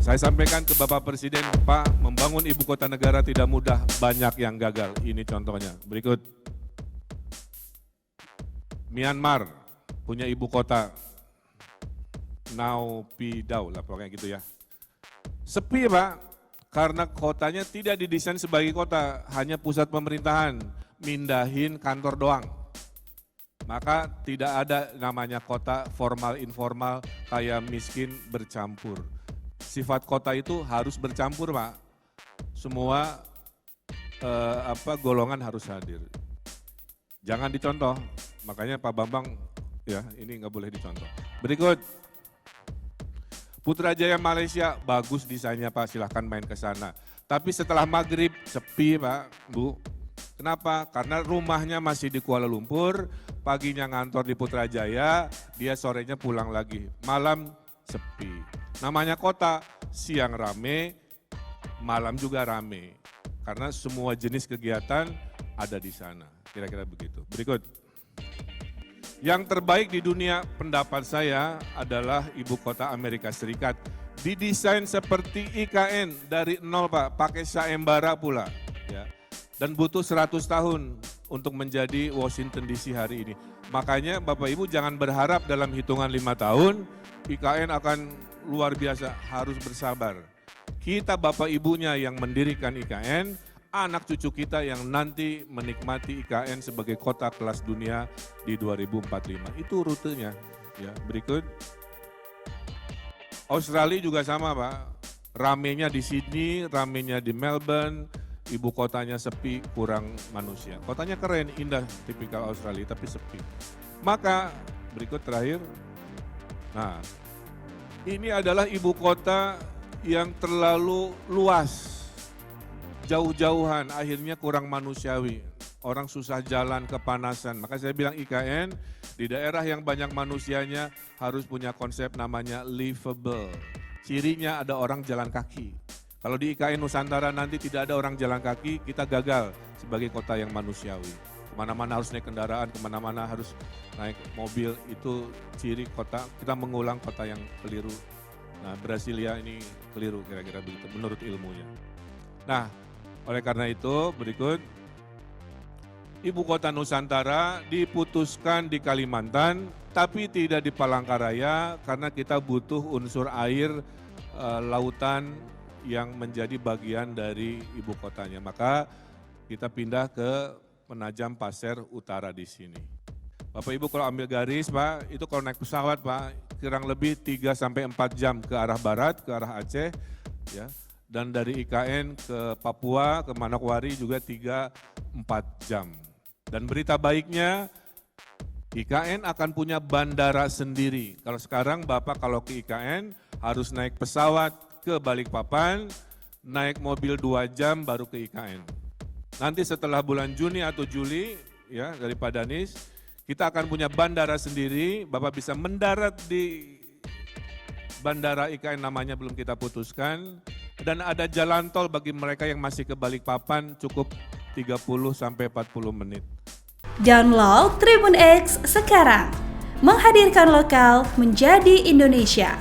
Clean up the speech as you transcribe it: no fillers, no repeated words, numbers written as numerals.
Saya sampaikan ke Bapak Presiden, Pak, membangun ibu kota negara tidak mudah, banyak yang gagal. Ini contohnya. Berikut. Myanmar punya ibu kota, Naypyidaw lah pokoknya gitu ya. Sepi Pak, karena kotanya tidak didesain sebagai kota, hanya pusat pemerintahan, mindahin kantor doang. Maka tidak ada namanya kota formal informal, kaya miskin bercampur. Sifat kota itu harus bercampur Pak. Semua golongan harus hadir. Jangan dicontoh, makanya Pak Bambang ya ini nggak boleh dicontoh. Berikut, Putrajaya Malaysia, bagus desainnya Pak, silahkan main ke sana. Tapi setelah maghrib sepi Pak, Bu. Kenapa? Karena rumahnya masih di Kuala Lumpur, paginya ngantor di Putrajaya, dia sorenya pulang lagi. Malam sepi. Namanya kota, siang rame, malam juga rame. Karena semua jenis kegiatan ada di sana. Kira-kira begitu. Berikut. Yang terbaik di dunia pendapat saya adalah ibu kota Amerika Serikat. Didesain seperti IKN dari nol Pak, pakai sayembara pula. Ya. Dan butuh 100 tahun untuk menjadi Washington DC hari ini. Makanya Bapak Ibu jangan berharap dalam hitungan 5 tahun IKN akan luar biasa, harus bersabar. Kita Bapak Ibunya yang mendirikan IKN, anak cucu kita yang nanti menikmati IKN sebagai kota kelas dunia di 2045. Itu rutenya. Ya, berikut. Australia juga sama Pak, ramenya di Sydney, ramenya di Melbourne, ibu kotanya sepi, kurang manusia. Kotanya keren, indah, tipikal Australia, tapi sepi. Maka berikut terakhir, nah ini adalah ibu kota yang terlalu luas, jauh-jauhan, akhirnya kurang manusiawi. Orang susah jalan, kepanasan. Maka saya bilang IKN di daerah yang banyak manusianya harus punya konsep namanya livable. Cirinya ada orang jalan kaki. Kalau di IKN Nusantara nanti tidak ada orang jalan kaki, kita gagal sebagai kota yang manusiawi. Kemana-mana harus naik kendaraan, kemana-mana harus naik mobil, itu ciri kota, kita mengulang kota yang keliru. Nah, Brasilia ini keliru kira-kira begitu menurut ilmunya. Nah, oleh karena itu berikut, ibu kota Nusantara diputuskan di Kalimantan, tapi tidak di Palangkaraya karena kita butuh unsur air, lautan yang menjadi bagian dari ibu kotanya. Maka kita pindah ke Penajam Pasir Utara di sini. Bapak Ibu kalau ambil garis Pak, itu kalau naik pesawat Pak, kurang lebih 3-4 jam ke arah barat, ke arah Aceh. Ya. Dan dari IKN ke Papua, ke Manokwari juga 3-4 jam. Dan berita baiknya, IKN akan punya bandara sendiri. Kalau sekarang Bapak kalau ke IKN harus naik pesawat ke Balikpapan, naik mobil 2 jam baru ke IKN. Nanti setelah bulan Juni atau Juli ya dari Padanis, kita akan punya bandara sendiri, Bapak bisa mendarat di bandara IKN namanya belum kita putuskan. Dan ada jalan tol bagi mereka yang masih ke Balikpapan cukup 30-40 menit. Download Tribun X sekarang, menghadirkan lokal menjadi Indonesia.